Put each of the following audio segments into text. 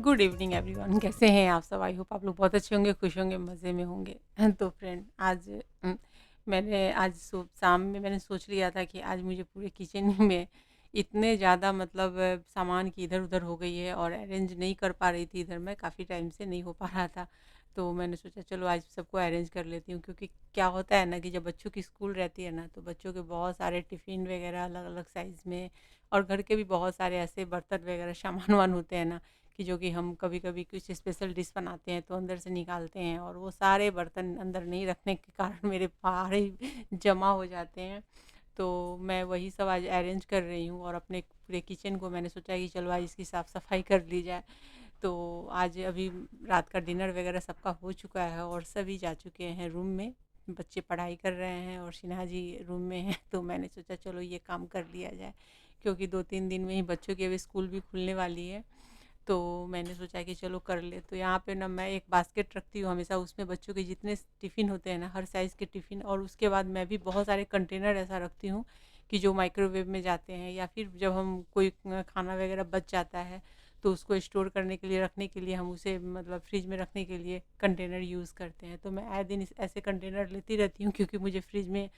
Good evening everyone. कैसे हैं आप सब? आई होप आप लोग बहुत अच्छे होंगे, खुश होंगे, मज़े में होंगे। तो फ्रेंड आज मैंने आज शाम में मैंने सोच लिया था कि आज मुझे पूरे किचन में इतने ज़्यादा मतलब सामान की इधर उधर हो गई है और अरेंज नहीं कर पा रही थी। इधर मैं काफ़ी टाइम से नहीं हो पा रहा था, तो मैंने सोचा चलो आज सबको अरेंज कर लेती हूँ। क्योंकि क्या होता है ना कि जब बच्चों की स्कूल रहती है ना, तो बच्चों के बहुत सारे टिफ़िन वगैरह अलग अलग साइज़ में, और घर के भी बहुत सारे ऐसे बर्तन वगैरह सामान वान होते हैं ना, कि जो कि हम कभी-कभी कुछ स्पेशल डिश बनाते हैं तो अंदर से निकालते हैं, और वो सारे बर्तन अंदर नहीं रखने के कारण मेरे बाहर ही जमा हो जाते हैं। तो मैं वही सब आज अरेंज कर रही हूँ, और अपने पूरे किचन को मैंने सोचा कि चलो आज इसकी साफ़-सफ़ाई कर ली जाए। तो आज अभी रात का डिनर वगैरह सबका हो चुका है और सभी जा चुके हैं रूम में। बच्चे पढ़ाई कर रहे हैं और सिन्हा जी रूम में हैं, तो मैंने सोचा चलो ये काम कर लिया जाए, क्योंकि 2-3 दिन में ही बच्चों की अभी स्कूल भी खुलने वाली है। तो मैंने सोचा कि चलो कर ले। तो यहाँ पे ना मैं एक बास्केट रखती हूँ हमेशा, उसमें बच्चों के जितने टिफ़िन होते हैं ना, हर साइज़ के टिफ़िन, और उसके बाद मैं भी बहुत सारे कंटेनर ऐसा रखती हूँ कि जो माइक्रोवेव में जाते हैं, या फिर जब हम कोई खाना वगैरह बच जाता है तो उसको स्टोर करने के लिए, रखने के लिए, हम उसे मतलब फ्रिज में रखने के लिए कंटेनर यूज़ करते हैं। तो मैं आए दिन ऐसे कंटेनर लेती रहती हूँ, क्योंकि मुझे फ्रिज में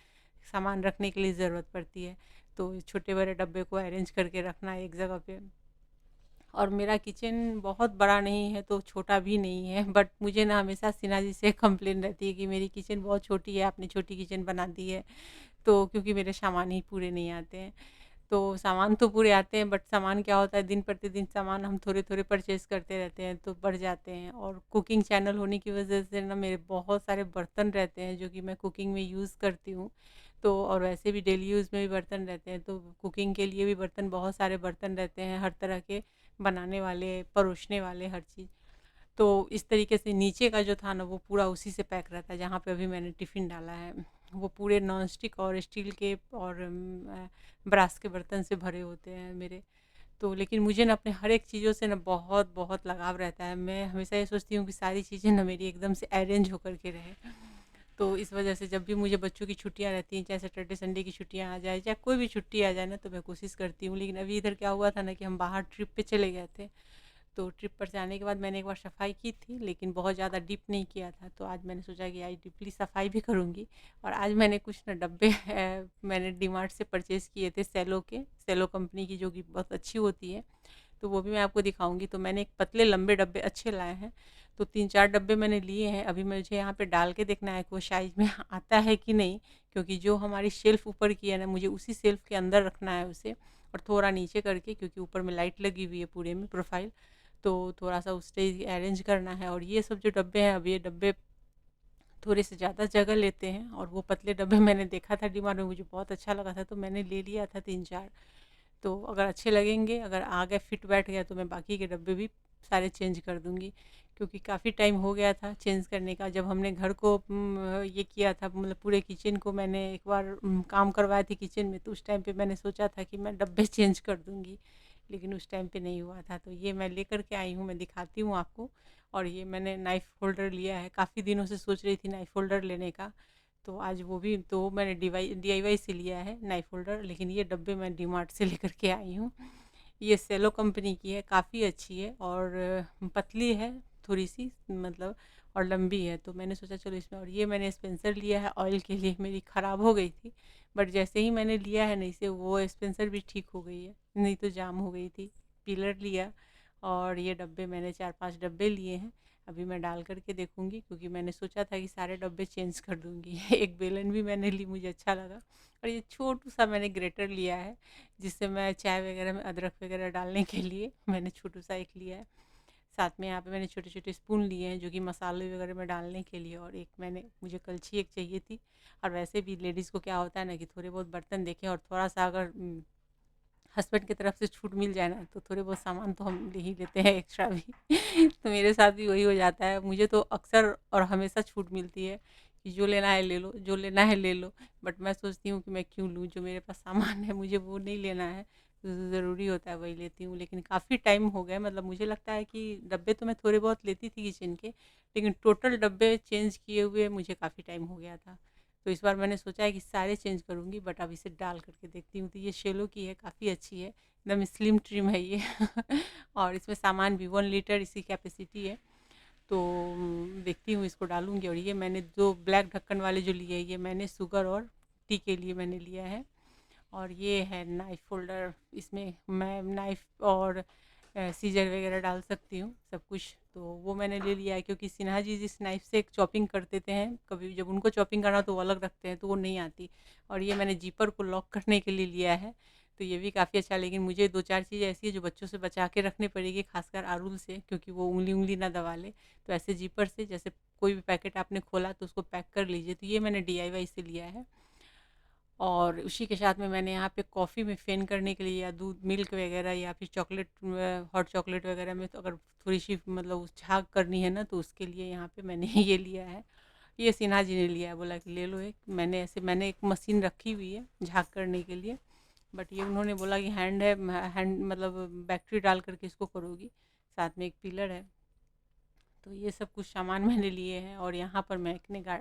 सामान रखने के लिए ज़रूरत पड़ती है। तो छोटे बड़े डब्बे को अरेंज करके रखना एक जगह पे। और मेरा किचन बहुत बड़ा नहीं है तो छोटा भी नहीं है, बट मुझे ना हमेशा सिन्हा जी से कंप्लेन रहती है कि मेरी किचन बहुत छोटी है, आपने छोटी किचन बना दी है। तो क्योंकि मेरे सामान ही पूरे नहीं आते हैं। तो सामान तो पूरे आते हैं, बट सामान क्या होता है, दिन प्रतिदिन सामान हम थोड़े-थोड़े परचेज़ करते रहते हैं तो बढ़ जाते हैं, और कुकिंग चैनल होने की वज़ह से ना मेरे बहुत सारे बर्तन रहते हैं जो कि मैं कुकिंग में यूज़ करती हूँ। तो और वैसे भी डेली यूज़ में भी बर्तन रहते हैं, तो कुकिंग के लिए भी बर्तन, बहुत सारे बर्तन रहते हैं हर तरह के, बनाने वाले, परोसने वाले, हर चीज़। तो इस तरीके से नीचे का जो था ना वो पूरा उसी से पैक रहता है, जहाँ पे अभी मैंने टिफ़िन डाला है। वो पूरे नॉन स्टिक और स्टील के और ब्रास के बर्तन से भरे होते हैं मेरे। तो लेकिन मुझे ना अपने हर एक चीज़ों से ना बहुत बहुत लगाव रहता है। मैं हमेशा ये सोचती हूँ कि सारी चीज़ें ना मेरी एकदम से अरेंज होकर के रहें। तो इस वजह से जब भी मुझे बच्चों की छुट्टियाँ रहती हैं, चाहे सैटरडे संडे की छुट्टियाँ आ जाए, चाहे कोई भी छुट्टी आ जाए ना, तो मैं कोशिश करती हूँ। लेकिन अभी इधर क्या हुआ था ना कि हम बाहर ट्रिप पे चले गए थे। तो ट्रिप पर से आने के बाद मैंने एक बार सफाई की थी, लेकिन बहुत ज़्यादा डीप नहीं किया था। तो आज मैंने सोचा कि आज डीपली सफाई भी करूँगी। और आज मैंने कुछ ना डब्बे मैंने डीमार्ट से परचेज़ किए थे, सेलो के, सेलो कंपनी की, जो कि बहुत अच्छी होती है। तो वो भी मैं आपको दिखाऊँगी। तो मैंने एक पतले लंबे डब्बे अच्छे लाए हैं। तो 3-4 डब्बे मैंने लिए हैं। अभी मुझे यहाँ पे डाल के देखना है कि वो साइज़ में आता है कि नहीं, क्योंकि जो हमारी शेल्फ़ ऊपर की है ना, मुझे उसी शेल्फ़ के अंदर रखना है उसे, और थोड़ा नीचे करके, क्योंकि ऊपर में लाइट लगी हुई है पूरे में प्रोफ़ाइल। तो थोड़ा-सा उससे अरेंज करना है। और ये सब जो डब्बे हैं, अब ये डब्बे थोड़े से ज़्यादा जगह लेते हैं, और वो पतले डब्बे मैंने देखा था डीमार्ट में, मुझे बहुत अच्छा लगा था, तो मैंने ले लिया था 3-4। तो अगर अच्छे लगेंगे, अगर आ गए, फिट बैठ गया, तो मैं बाकी के डब्बे भी सारे चेंज कर दूँगी। क्योंकि काफ़ी टाइम हो गया था चेंज करने का। जब हमने घर को ये किया था, मतलब पूरे किचन को मैंने एक बार काम करवाए थे किचन में, तो उस टाइम पे मैंने सोचा था कि मैं डब्बे चेंज कर दूँगी, लेकिन उस टाइम पे नहीं हुआ था। तो ये मैं लेकर के आई हूँ, मैं दिखाती हूँ आपको। और ये मैंने नाइफ़ होल्डर लिया है, काफ़ी दिनों से सोच रही थी नाइफ़ होल्डर लेने का। तो आज वो भी, तो मैंने डीआईवाई से लिया है नाइफ होल्डर, लेकिन ये डब्बे मैं डीमार्ट से लेकर के आई हूँ। ये सेलो कंपनी की है, काफ़ी अच्छी है, और पतली है थोड़ी सी, मतलब, और लंबी है। तो मैंने सोचा चलो इसमें। और ये मैंने स्पेंसर लिया है ऑयल के लिए, मेरी ख़राब हो गई थी, बट जैसे ही मैंने लिया है नहीं से, वो स्पेंसर भी ठीक हो गई है, नहीं तो जाम हो गई थी। पीलर लिया, और ये डब्बे मैंने 4-5 डब्बे लिए हैं। अभी मैं डाल करके देखूँगी, क्योंकि मैंने सोचा था कि सारे डब्बे चेंज कर दूँगी। एक बेलन भी मैंने ली, मुझे अच्छा लगा। और ये छोटू-सा मैंने ग्रेटर लिया है, जिससे मैं चाय वगैरह में अदरक वगैरह डालने के लिए मैंने छोटू-सा एक लिया है। साथ में यहाँ पे मैंने छोटे-छोटे स्पून लिए हैं, जो कि मसाले वगैरह में डालने के लिए, और एक मैंने, मुझे कलछी एक चाहिए थी। और वैसे भी लेडीज़ को क्या होता है ना कि थोड़े बहुत बर्तन देखें, और थोड़ा-सा अगर हस्बैंड की तरफ से छूट मिल जाए ना, तो थोड़े बहुत सामान तो हम ले ही लेते हैं एक्स्ट्रा भी। तो मेरे साथ भी वही हो जाता है। मुझे तो अक्सर और हमेशा छूट मिलती है कि जो लेना है ले लो, जो लेना है ले लो। बट मैं सोचती हूँ कि मैं क्यों लूँ, जो मेरे पास सामान है मुझे वो नहीं लेना है, जो ज़रूरी होता है वही लेती हूँ। लेकिन काफ़ी टाइम हो गया, मतलब मुझे लगता है कि डब्बे तो मैं थोड़े बहुत लेती थी किचन के, लेकिन टोटल डब्बे चेंज किए हुए मुझे काफ़ी टाइम हो गया था। तो इस बार मैंने सोचा है कि सारे चेंज करूँगी, बट अब इसे डाल करके देखती हूँ। तो ये शेलो की है, काफ़ी अच्छी है, एकदम स्लिम ट्रिम है ये और इसमें सामान भी 1 लीटर इसकी कैपेसिटी है। तो देखती हूँ, इसको डालूँगी। और ये मैंने जो ब्लैक ढक्कन वाले जो लिए हैं, ये मैंने शुगर और टी के लिए मैंने लिया है। और ये है नाइफ़ होल्डर, इसमें मैं नाइफ़ और सीज़र वगैरह डाल सकती हूँ सब कुछ। तो वो मैंने ले लिया है, क्योंकि सिन्हा जी जिस नाइफ़ से चॉपिंग कर देते हैं, कभी जब उनको चॉपिंग करना तो वो अलग रखते हैं, तो वो नहीं आती। और ये मैंने ज़िपर को लॉक करने के लिए लिया है, तो ये भी काफ़ी अच्छा है। लेकिन मुझे 2-4 चीज़ें ऐसी है जो बच्चों से बचा के रखनी पड़ेगी, ख़ासकर आरुल से, क्योंकि वो उँगली ना दबा ले। तो ऐसे ज़िपर से, जैसे कोई भी पैकेट आपने खोला तो उसको पैक कर लीजिए। तो ये मैंने डीआईवाई से लिया है। और उसी के साथ में मैंने यहाँ पे कॉफ़ी में फ़ेन करने के लिए, या दूध मिल्क वगैरह, या फिर चॉकलेट, हॉट चॉकलेट वगैरह में, तो अगर थोड़ी-सी मतलब झाग करनी है ना, तो उसके लिए यहाँ पे मैंने ये लिया है। ये सिन्हा जी ने लिया है, बोला कि ले लो एक। मैंने एक मशीन रखी हुई है झाग करने के लिए, बट ये उन्होंने बोला कि हैंड है, हैंड मतलब बैटरी डाल करके इसको करोगी। साथ में एक पिलर है। तो ये सब कुछ सामान मैंने लिए हैं। और यहाँ पर मैंने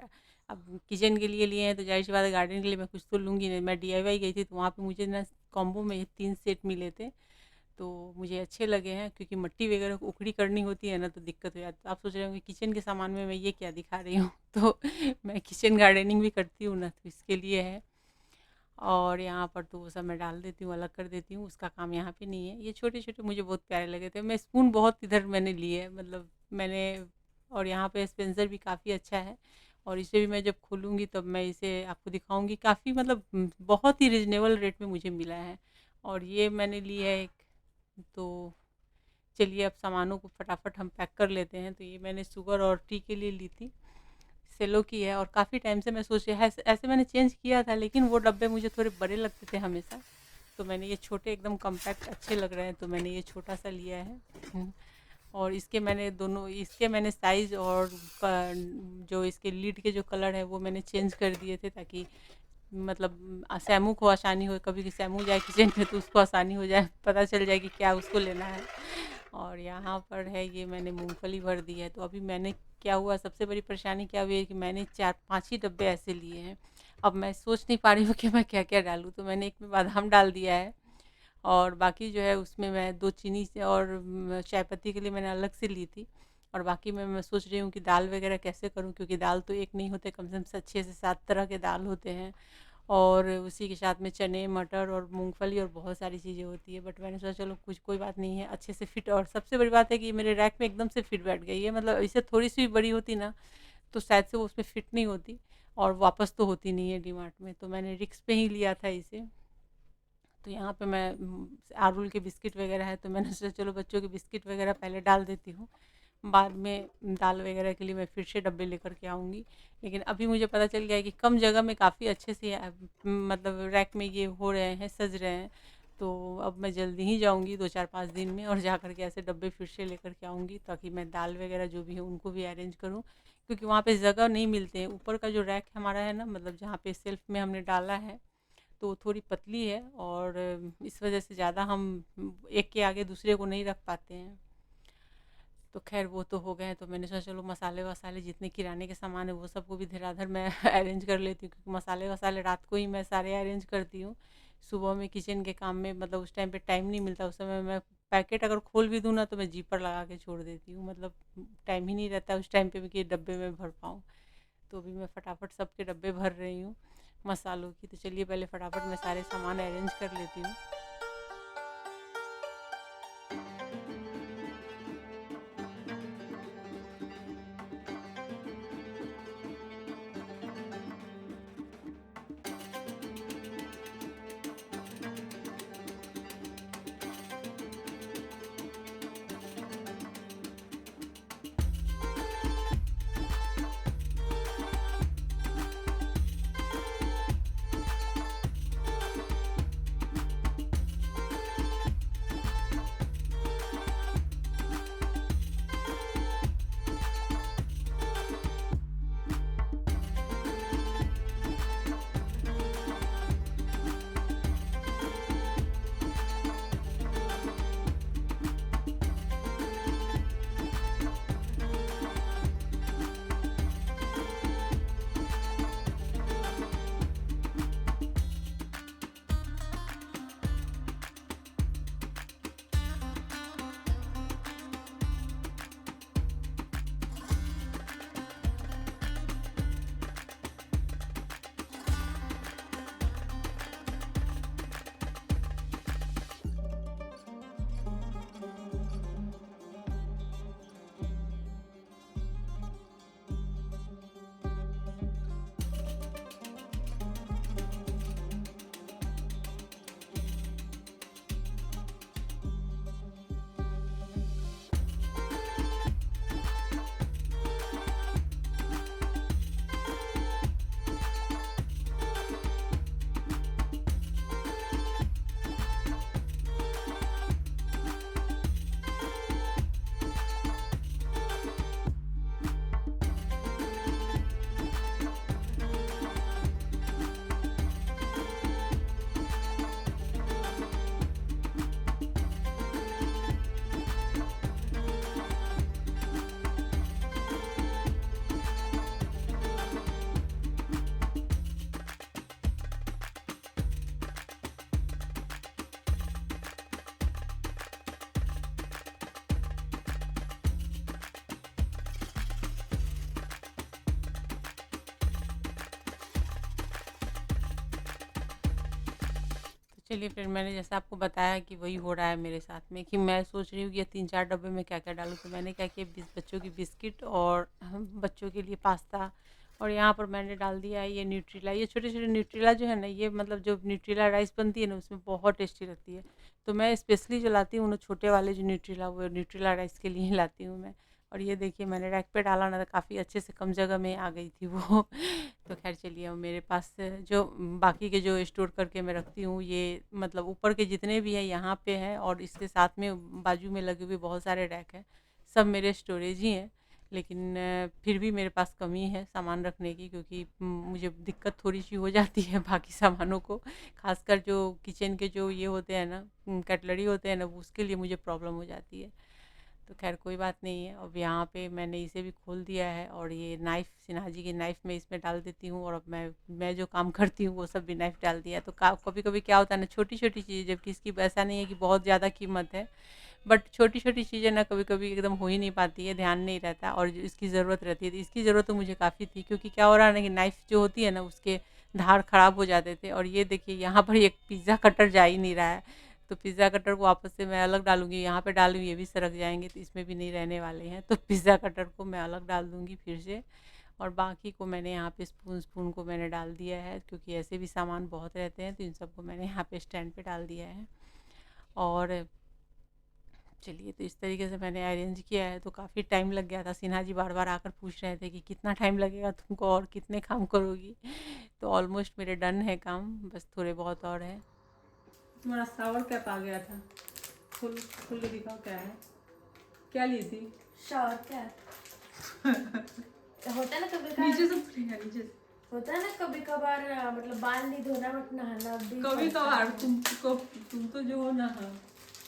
अब किचन के लिए लिए हैं, तो ज़ाहिर सी बात है गार्डन के लिए मैं कुछ तो लूँगी नहीं। मैं डीआईवाई गई थी, तो वहाँ पे मुझे ना कॉम्बो में 3 सेट मिले थे, तो मुझे अच्छे लगे हैं। क्योंकि मिट्टी वगैरह को उखड़ी करनी होती है ना, तो दिक्कत हो जाती है। आप सोच रहे होंगे किचन के सामान में मैं ये क्या दिखा रही हूँ तो मैं किचन गार्डनिंग भी करती हूँ ना, तो इसके लिए है। और यहाँ पर तो वो सब मैं डाल देती हूँ, अलग कर देती हूँ, उसका काम यहाँ पे नहीं है। ये छोटे-छोटे मुझे बहुत प्यारे लगे थे। मैं स्पून बहुत इधर मैंने लिए है, मतलब मैंने। और यहाँ पे स्पेंसर भी काफ़ी अच्छा है, और इसे भी मैं जब खोलूँगी तब मैं इसे आपको दिखाऊँगी। काफ़ी मतलब बहुत ही रीज़नेबल रेट में मुझे मिला है। और ये मैंने ली है एक। तो चलिए, अब सामानों को फटाफट हम पैक कर लेते हैं। तो ये मैंने शुगर और टी के लिए ली थी, सेलो की है। और काफ़ी टाइम से मैं सोच रही, ऐसे ऐसे मैंने चेंज किया था, लेकिन वो डब्बे मुझे थोड़े बड़े लगते थे हमेशा। तो मैंने ये छोटे, एकदम कॉम्पैक्ट अच्छे लग रहे हैं, तो मैंने ये छोटा-सा लिया है। और इसके मैंने साइज़ और जो इसके लीड के जो कलर है वो मैंने चेंज कर दिए थे, ताकि मतलब सैमू को आसानी हो। कभी कि सैमू जाए किचन में तो उसको आसानी हो जाए, पता चल जाए कि क्या उसको लेना है। और यहाँ पर है, ये मैंने मूँगफली भर दी है। तो अभी मैंने, क्या हुआ, सबसे बड़ी परेशानी क्या हुई है कि मैंने 4-5 ही डब्बे ऐसे लिए हैं। अब मैं सोच नहीं पा रही हूँ कि मैं क्या-क्या डालूँ। तो मैंने एक में बादाम डाल दिया है, और बाकी जो है उसमें मैं 2 चीनी से, और चाय पत्ती के लिए मैंने अलग से ली थी। और बाकी में मैं सोच रही हूँ कि दाल वगैरह कैसे करूँ, क्योंकि दाल तो एक नहीं होते, कम से कम 6 से 7 तरह के दाल होते हैं। और उसी के साथ में चने, मटर और मूँगफली और बहुत सारी चीज़ें होती है। बट मैंने सोचा चलो कुछ, कोई बात नहीं है, अच्छे से फिट। और सबसे बड़ी बात है कि ये मेरे रैक में एकदम से फिट बैठ गई है। मतलब इसे थोड़ी-सी भी बड़ी होती ना, तो शायद से वो उसमें फिट नहीं होती, और वापस तो होती नहीं है डीमार्ट में। तो मैंने रिस्क पे ही लिया था इसे। तो यहाँ पे मैं आरुल के बिस्किट वगैरह है, तो मैंने सोचा चलो बच्चों के बिस्किट वगैरह पहले डाल देती हूँ, बाद में दाल वगैरह के लिए मैं फिर से डब्बे लेकर के आऊँगी। लेकिन अभी मुझे पता चल गया है कि कम जगह में काफ़ी अच्छे से मतलब रैक में ये हो रहे हैं, सज रहे हैं। तो अब मैं जल्दी ही जाऊँगी 2-4-5 दिन में, और जा कर के ऐसे डब्बे फिर से लेकर के आऊँगी, ताकि मैं दाल वगैरह जो भी है उनको भी अरेंज करूँ। क्योंकि वहाँ पे जगह नहीं मिलते हैं। ऊपर का जो रैक हमारा है ना, मतलब जहाँ पे शेल्फ में हमने डाला है, तो थोड़ी पतली है, और इस वजह से ज़्यादा हम एक के आगे दूसरे को नहीं रख पाते हैं। तो खैर वो तो हो गए हैं। तो मैंने सोचा चलो मसाले वसाले जितने किराने के सामान है वो सबको भी धड़ाधड़ मैं अरेंज कर लेती हूँ, क्योंकि मसाले वसाले रात को ही मैं सारे अरेंज करती हूँ। सुबह में किचन के काम में, मतलब उस टाइम पे टाइम नहीं मिलता। उस समय मैं पैकेट अगर खोल भी दूँ ना, तो मैं जीपर लगा के छोड़ देती हूँ। मतलब टाइम ही नहीं रहता उस टाइम पे भी कि डब्बे में भर पाऊँ। तो अभी मैं फटाफट सबके डब्बे भर रही हूँ मसालों की। तो चलिए पहले फटाफट मैं सारे सामान अरेंज कर लेती हूँ। चलिए फिर मैंने जैसा आपको बताया कि वही हो रहा है मेरे साथ में कि मैं सोच रही हूँ कि ये 3-4 डब्बे में क्या-क्या डालूँ। तो मैंने क्या किया, बच्चों की बिस्किट और बच्चों के लिए पास्ता, और यहाँ पर मैंने डाल दिया है ये न्यूट्रेला। ये छोटे-छोटे न्यूट्रेला जो है ना, ये मतलब जो न्यूट्रेला राइस बनती है ना, उसमें बहुत टेस्टी लगती है। तो मैं स्पेशली जो लाती हूँ ना छोटे वाले जो न्यूट्रेला, वो न्यूट्रेला राइस के लिए ही लाती हूँ मैं। और ये देखिए मैंने रैक पे डाला ना, तो काफ़ी अच्छे से कम जगह में आ गई थी वो। तो खैर चलिए, अब मेरे पास से जो बाकी के जो स्टोर करके मैं रखती हूँ, ये मतलब ऊपर के जितने भी हैं यहाँ पे हैं, और इसके साथ में बाजू में लगे हुए बहुत सारे रैक हैं, सब मेरे स्टोरेज ही हैं। लेकिन फिर भी मेरे पास कमी है सामान रखने की, क्योंकि मुझे दिक्कत थोड़ी सी हो जाती है बाकी सामानों को, खासकर जो किचन के जो ये होते हैं ना, कटलरी होते हैं ना, उसके लिए मुझे प्रॉब्लम हो जाती है। तो खैर कोई बात नहीं है। अब यहाँ पे मैंने इसे भी खोल दिया है, और ये नाइफ़, सिन्हा जी की नाइफ़ मैं इसमें डाल देती हूँ, और अब मैं जो काम करती हूँ वो सब भी नाइफ़ डाल दिया है। तो कभी कभी क्या होता है ना, छोटी छोटी चीज़ें, जबकि इसकी ऐसा नहीं है कि बहुत ज़्यादा कीमत है, बट छोटी छोटी चीज़ें ना कभी कभी एकदम हो ही नहीं पाती है, ध्यान नहीं रहता, और इसकी ज़रूरत रहती है। तो इसकी ज़रूरत तो मुझे काफ़ी थी, क्योंकि क्या हो रहा है ना कि नाइफ़ जो होती है ना, उसके धार ख़राब हो जाते थे। और ये देखिए यहाँ पर एक पिज़्ज़ा कटर जा ही नहीं रहा है। तो पिज़्ज़ा कटर को वापस से मैं अलग डालूँगी, यहाँ पे डालूँ ये भी सरक जाएँगे, तो इसमें भी नहीं रहने वाले हैं। तो पिज़्ज़ा कटर को मैं अलग डाल दूँगी फिर से, और बाकी को मैंने यहाँ पे स्पून को मैंने डाल दिया है, क्योंकि ऐसे भी सामान बहुत रहते हैं, तो इन सबको मैंने यहाँ पे स्टैंड पे डाल दिया है। और चलिए, तो इस तरीके से मैंने अरेंज किया है। तो काफ़ी टाइम लग गया था, सिन्हा जी बार बार आकर पूछ रहे थे कि कितना टाइम लगेगा तुमको, और कितने काम करोगी। तो ऑलमोस्ट मेरे डन है काम, बस थोड़े बहुत और है। तुम्हारा शावर कैप आ गया था, खोल खोल के दिखाओ क्या है, क्या ली थी। शावर क्या होता है ना कभी कभार, नीचे से उतरेगा, नीचे से। होता है ना कभी कभार, मतलब बाल नहीं धोना बट नहाना भी कभी पड़ता कभार है। तुम तो जो हो ना, हाँ।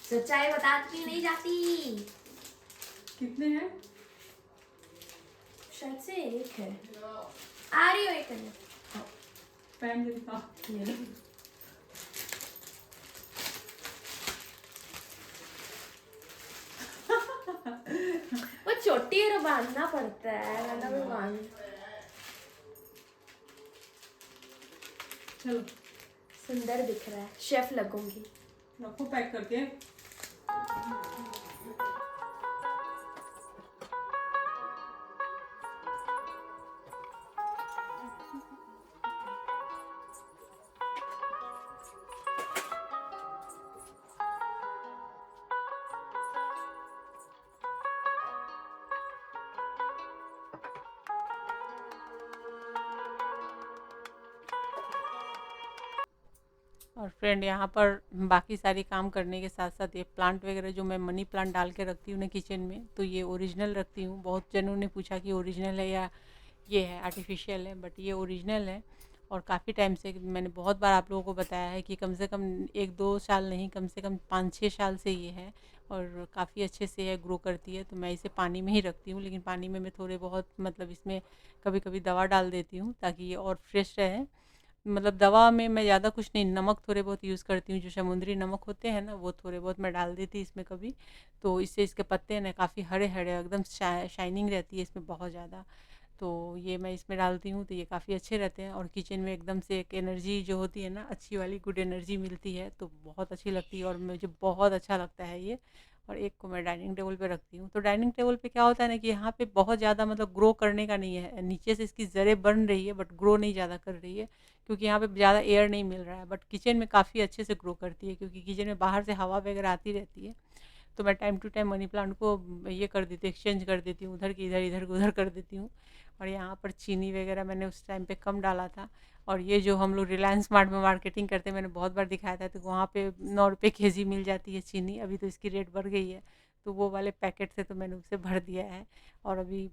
सच्चाई बताती नहीं जाती। कितने हैं? शायद से एक है, आ रही हो एक है। पहन के दिखाओ। ये लो। वो छोटी है, बांधना पड़ता है, वरना भी बांध। चलो सुंदर दिख रहा है, शेफ लगूंगी। रखो पैक करके। और फ्रेंड, यहाँ पर बाकी सारी काम करने के साथ साथ ये प्लांट वगैरह जो मैं मनी प्लांट डाल के रखती हूँ ना किचन में, तो ये ओरिजिनल रखती हूँ। बहुत जनों ने पूछा कि ओरिजिनल है या ये है आर्टिफिशियल है, बट ये ओरिजिनल है। और काफ़ी टाइम से मैंने बहुत बार आप लोगों को बताया है कि कम से कम 1-2 साल नहीं, कम से कम 5-6 साल से ये है, और काफ़ी अच्छे से है, ग्रो करती है। तो मैं इसे पानी में ही रखती हूँ, लेकिन पानी में मैं थोड़े बहुत मतलब इसमें कभी कभी दवा डाल देती हूँ, ताकि ये और फ्रेश रहे। मतलब दवा में मैं ज़्यादा कुछ नहीं, नमक थोड़े बहुत यूज़ करती हूँ, जो समुद्री नमक होते हैं ना, वो थोड़े बहुत मैं डाल देती इसमें कभी। तो इससे इसके पत्ते ना काफ़ी हरे हरे एकदम शाइनिंग रहती है इसमें बहुत ज़्यादा। तो ये मैं इसमें डालती हूँ, तो ये काफ़ी अच्छे रहते हैं, और किचन में एकदम से एक एनर्जी जो होती है ना, अच्छी वाली गुड एनर्जी मिलती है, तो बहुत अच्छी लगती है, और मुझे बहुत अच्छा लगता है ये। और एक को मैं डाइनिंग टेबल पे रखती हूँ। तो डाइनिंग टेबल पे क्या होता है ना कि यहाँ पे बहुत ज़्यादा मतलब ग्रो करने का नहीं है, नीचे से इसकी जड़ें बन रही है, बट ग्रो नहीं ज़्यादा कर रही है, क्योंकि यहाँ पे ज़्यादा एयर नहीं मिल रहा है। बट किचन में काफ़ी अच्छे से ग्रो करती है, क्योंकि किचन में बाहर से हवा वगैरह आती रहती है। तो मैं time to time money plant को ये कर देती हूँ, एक्सचेंज कर देती हूँ, उधर की इधर, इधर को उधर कर देती हूँ। और यहाँ पर चीनी वगैरह मैंने उस टाइम पे कम डाला था। और ये जो हम लोग रिलायंस मार्ट में मार्केटिंग करते हैं, मैंने बहुत बार दिखाया था, तो वहाँ पे 9 रुपये केजी मिल जाती है चीनी। अभी तो इसकी रेट बढ़ गई है, तो वो वाले पैकेट से तो मैंने उसे भर दिया है। और अभी,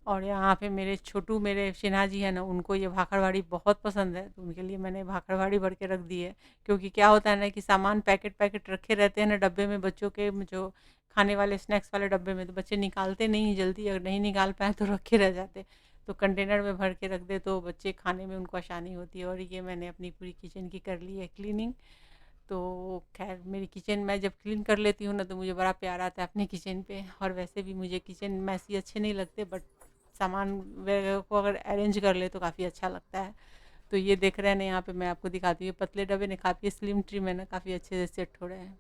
और यहाँ पे मेरे छोटू, मेरे सिन्हा जी हैं ना, उनको ये भाखड़वाड़ी बहुत पसंद है, तो उनके लिए मैंने भाखड़वाड़ी भर के रख दी है। क्योंकि क्या होता है ना कि सामान पैकेट पैकेट रखे रहते हैं ना डब्बे में, बच्चों के जो खाने वाले स्नैक्स वाले डब्बे में, तो बच्चे निकालते नहीं जल्दी, अगर नहीं निकाल पाए तो रखे रह जाते। तो कंटेनर में भर के रख दे तो बच्चे खाने में उनको आसानी होती है। और ये मैंने अपनी पूरी किचन की कर ली है क्लीनिंग। तो खैर, मेरी किचन मैं जब क्लीन कर लेती हूँ ना, तो मुझे बड़ा प्यार आता है अपने किचन पे। और वैसे भी मुझे किचन मैसी अच्छे नहीं लगते, बट सामान वगैरह को अगर अरेंज कर ले तो काफ़ी अच्छा लगता है। तो ये देख रहे हैं ना, यहाँ पे मैं आपको दिखाती हूँ, पतले डब्बे ने काफ़ी स्लिम ट्री में ना काफ़ी अच्छे से सेट हो रहे हैं।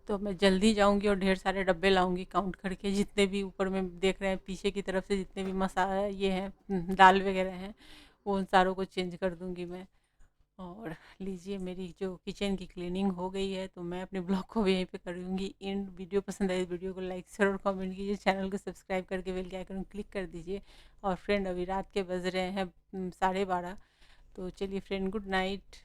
तो मैं जल्दी जाऊँगी और ढेर सारे डब्बे लाऊँगी काउंट करके, जितने भी ऊपर में देख रहे हैं पीछे की तरफ से जितने भी मसाला ये हैं, दाल वगैरह हैं, वो उन सारों को चेंज कर दूँगी मैं। और लीजिए, मेरी जो किचन की क्लीनिंग हो गई है, तो मैं अपने ब्लॉग को भी यहीं पे करूँगी एंड। वीडियो पसंद आई, वीडियो को लाइक शेयर और कमेंट कीजिए, चैनल को सब्सक्राइब करके बेल के आइकन क्लिक कर दीजिए। और फ्रेंड, अभी रात के बज रहे हैं 12:30, तो चलिए फ्रेंड, गुड नाइट।